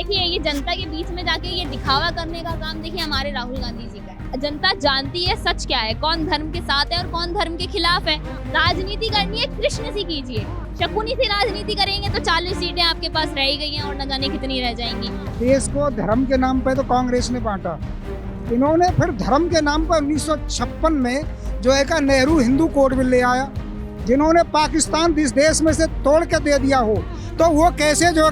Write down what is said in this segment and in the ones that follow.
देखिए ये जनता के बीच में जाके ये दिखावा करने का काम देखिए हमारे राहुल गांधी जी का है। जनता जानती है सच क्या है, कौन धर्म के साथ है और कौन धर्म के खिलाफ है। राजनीति करनी है कृष्ण से कीजिए, शकुनी से राजनीति करेंगे तो 40 सीटें आपके पास रह गई हैं और न जाने कितनी रह जाएंगी। देश को धर्म के नाम पे तो कांग्रेस ने बांटा, इन्होंने फिर धर्म के नाम पर 1956 में जो है का नेहरू हिंदू कोड बिल ले आया, जिन्होंने पाकिस्तान इस देश में से तोड़ के दे दिया हो, तो वो कैसे जो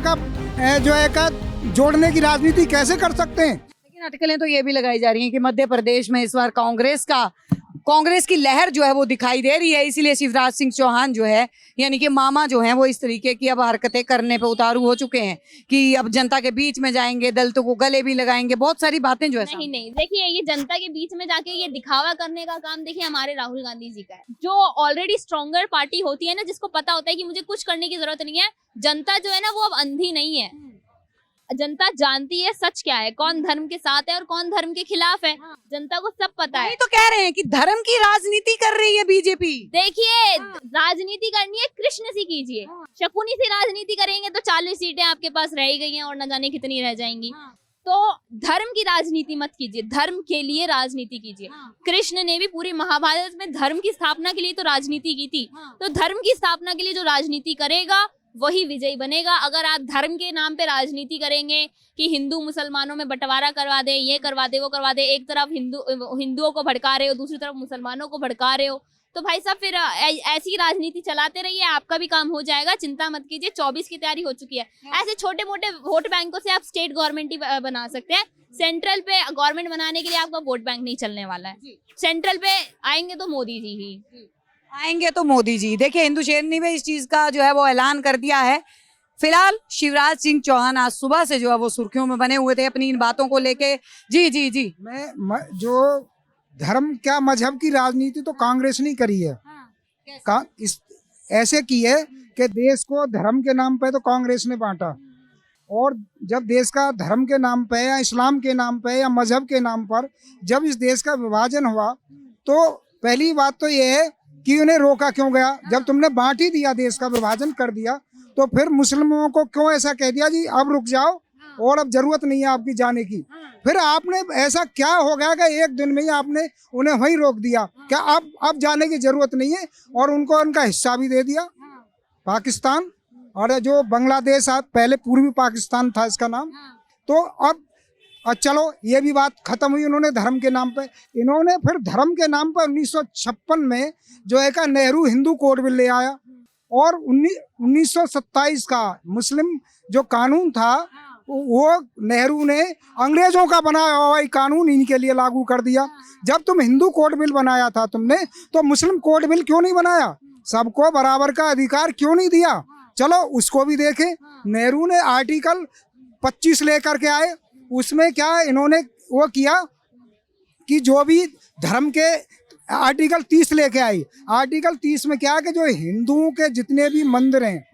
है का जोड़ने की राजनीति कैसे कर सकते हैं। लेकिन अटकलें तो ये भी लगाई जा रही हैं कि मध्य प्रदेश में इस बार कांग्रेस की लहर जो है वो दिखाई दे रही है, इसीलिए शिवराज सिंह चौहान जो है यानी कि मामा जो हैं वो इस तरीके की अब हरकतें करने पे उतारू हो चुके हैं कि अब जनता के बीच में जाएंगे, दलितों को गले भी लगाएंगे, बहुत सारी बातें जो है। नहीं देखिए ये जनता के बीच में जाके ये दिखावा करने का काम देखिए हमारे राहुल गांधी जी का है, जो ऑलरेडी स्ट्रॉन्गर पार्टी होती है ना, जिसको पता होता है कि मुझे कुछ करने की जरूरत नहीं है। जनता जो है ना वो अब अंधी नहीं है, जनता जानती है सच क्या है, कौन धर्म के साथ है और कौन धर्म के खिलाफ है। जनता को सब पता है। तो कह रहे हैं कि धर्म की राजनीति कर रही है बीजेपी। देखिए राजनीति करनी है कृष्ण से कीजिए, शकुनी से राजनीति करेंगे तो 40 सीटें आपके पास रह गई हैं और न जाने कितनी रह जाएंगी। तो धर्म की राजनीति मत कीजिए, धर्म के लिए राजनीति कीजिए। कृष्ण ने भी पूरी महाभारत में धर्म की स्थापना के लिए तो राजनीति की थी, तो धर्म की स्थापना के लिए जो राजनीति करेगा वही विजयी बनेगा। अगर आप धर्म के नाम पे राजनीति करेंगे कि हिंदू मुसलमानों में बंटवारा करवा दे, ये करवा दे, वो करवा दे, एक तरफ हिंदुओं को भड़का रहे हो, दूसरी तरफ मुसलमानों को भड़का रहे हो, तो भाई साहब फिर ऐसी राजनीति चलाते रहिए, आपका भी काम हो जाएगा, चिंता मत कीजिए। 24 की तैयारी हो चुकी है। ऐसे छोटे मोटे वोट बैंकों से आप स्टेट गवर्नमेंट ही बना सकते हैं। सेंट्रल पे गवर्नमेंट बनाने के लिए आपका वोट बैंक नहीं चलने वाला है। सेंट्रल पे आएंगे तो मोदी जी ही आएंगे तो मोदी जी। देखिए हिंदुशेरनी में इस चीज का जो है वो ऐलान कर दिया है। फिलहाल शिवराज सिंह चौहान आज सुबह से जो है वो सुर्खियों में बने हुए थे अपनी इन बातों को लेके। जी मैं जो धर्म क्या मजहब की राजनीति तो कांग्रेस ने करी है। ऐसे की है कि देश को धर्म के नाम पे तो कांग्रेस ने बांटा, और जब देश का धर्म के नाम पे या इस्लाम के नाम पे या मजहब के नाम पर जब इस देश का विभाजन हुआ, तो पहली बात तो ये है कि उन्हें रोका क्यों गया। जब तुमने बांट ही दिया, देश का विभाजन कर दिया, तो फिर मुस्लिमों को क्यों ऐसा कह दिया जी अब रुक जाओ और अब जरूरत नहीं है आपकी जाने की। फिर आपने ऐसा क्या हो गया कि एक दिन में ही आपने उन्हें वहीं रोक दिया, क्या अब जाने की जरूरत नहीं है, और उनको उनका हिस्सा भी दे दिया पाकिस्तान, और जो बांग्लादेश पहले पूर्वी पाकिस्तान था इसका नाम। तो अब चलो ये भी बात खत्म हुई। उन्होंने धर्म के नाम पे, इन्होंने फिर धर्म के नाम पर 1956 में जो है का नेहरू हिंदू कोड बिल ले आया, और 1927 का मुस्लिम जो कानून था वो नेहरू ने अंग्रेजों का बनाया हुआ कानून इनके लिए लागू कर दिया। जब तुम हिंदू कोड बिल बनाया था तुमने, तो मुस्लिम कोड बिल क्यों नहीं बनाया? सबको बराबर का अधिकार क्यों नहीं दिया? चलो उसको भी देखें। नेहरू ने आर्टिकल 25 लेकर के आए, उसमें क्या इन्होंने वो किया कि जो भी धर्म के आर्टिकल 30 लेके आई। आर्टिकल 30 में क्या है कि जो हिंदुओं के जितने भी मंदिर हैं,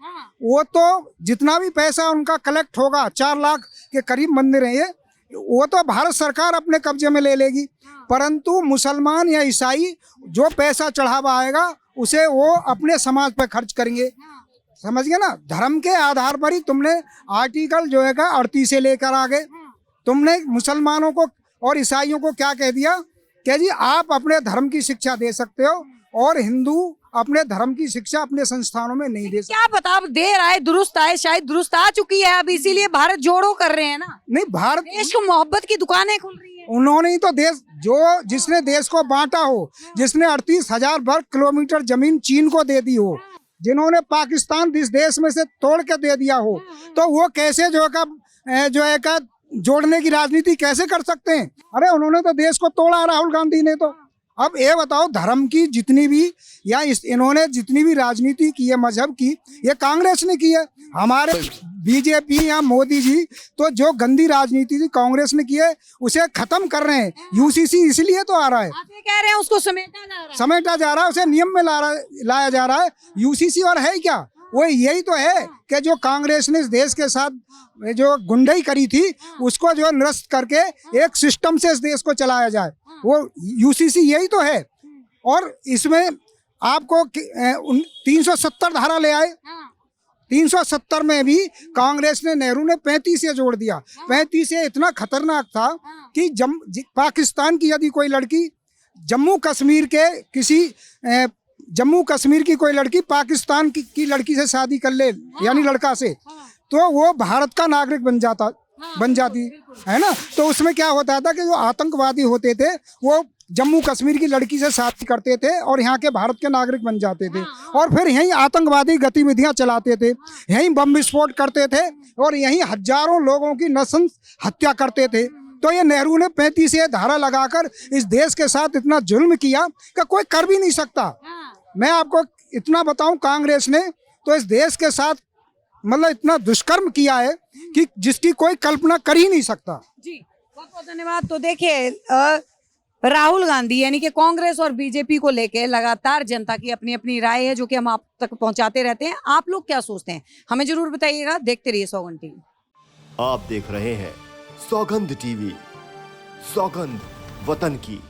वो तो जितना भी पैसा उनका कलेक्ट होगा, 4 लाख के करीब मंदिर हैं ये, वो तो भारत सरकार अपने कब्जे में ले लेगी, परंतु मुसलमान या ईसाई जो पैसा चढ़ावा आएगा उसे वो अपने समाज पे खर्च करेंगे। समझ गए ना? धर्म के आधार पर ही तुमने आर्टिकल जो है का 38 से लेकर आ गए। तुमने मुसलमानों को और ईसाइयों को क्या कह दिया कि जी आप अपने धर्म की शिक्षा दे सकते हो, और हिंदू अपने धर्म की शिक्षा अपने संस्थानों में नहीं दे सकते। क्या पता अब देर आए दुरुस्त आए, शायद दुरुस्त आ चुकी है अब, इसीलिए भारत जोड़ो कर रहे हैं ना। नहीं, भारत देश को मोहब्बत की दुकानें खुल रही है। उन्होंने ही तो जिसने देश को बांटा हो, जिसने 38,000 वर्ग किलोमीटर जमीन चीन को दे दी हो, जिन्होंने पाकिस्तान इस देश में से तोड़ के दे दिया हो, तो वो कैसे जो है जोड़ने की राजनीति कैसे कर सकते हैं? अरे उन्होंने तो देश को तोड़ा, राहुल गांधी ने तो। अब ये बताओ, धर्म की जितनी भी या इन्होंने जितनी भी राजनीति की है मजहब की, ये कांग्रेस ने की है। हमारे बीजेपी या मोदी जी तो जो गंदी राजनीति थी कांग्रेस ने की है, उसे खत्म कर रहे हैं। यूसीसी इसलिए तो आ रहा है, आप ये कह रहे हैं उसको समेटा जा रहा है, उसे नियम में लाया जा रहा है। यूसीसी और है क्या? वो यही तो है कि जो कांग्रेस ने इस देश के साथ जो गुंडाई करी थी उसको जो निरस्त करके एक सिस्टम से इस देश को चलाया जाए, वो यूसीसी यही तो है। और इसमें आपको 370 धारा ले आए, 370 में भी कांग्रेस ने, नेहरू ने 35 से जोड़ दिया। 35 से इतना खतरनाक था कि पाकिस्तान की यदि कोई लड़की जम्मू कश्मीर के किसी जम्मू कश्मीर की कोई लड़की पाकिस्तान की लड़की से शादी कर ले, यानी लड़का से, तो वो भारत का नागरिक बन जाती है ना। तो उसमें क्या होता था कि जो आतंकवादी होते थे वो जम्मू कश्मीर की लड़की से शादी करते थे और यहाँ के भारत के नागरिक बन जाते थे और फिर यहीं आतंकवादी गतिविधियां चलाते थे, यहीं बम विस्फोट करते थे और यहीं हजारों लोगों की नृशंस हत्या करते थे। तो ये नेहरू ने 35 ये धारा लगाकर इस देश के साथ इतना जुल्म किया कि कोई कर भी नहीं सकता। मैं आपको इतना बताऊं, कांग्रेस ने तो इस देश के साथ मतलब इतना दुष्कर्म किया है कि जिसकी कोई कल्पना कर ही नहीं सकता। जी बहुत बहुत धन्यवाद। तो देखिए राहुल गांधी यानी कि कांग्रेस और बीजेपी को लेके लगातार जनता की अपनी अपनी राय है जो कि हम आप तक पहुंचाते रहते हैं। आप लोग क्या सोचते हैं हमें जरूर बताइएगा। देखते रहिए सौगंध टीवी। आप देख रहे हैं सौगंध टीवी, सौगंध वतन की।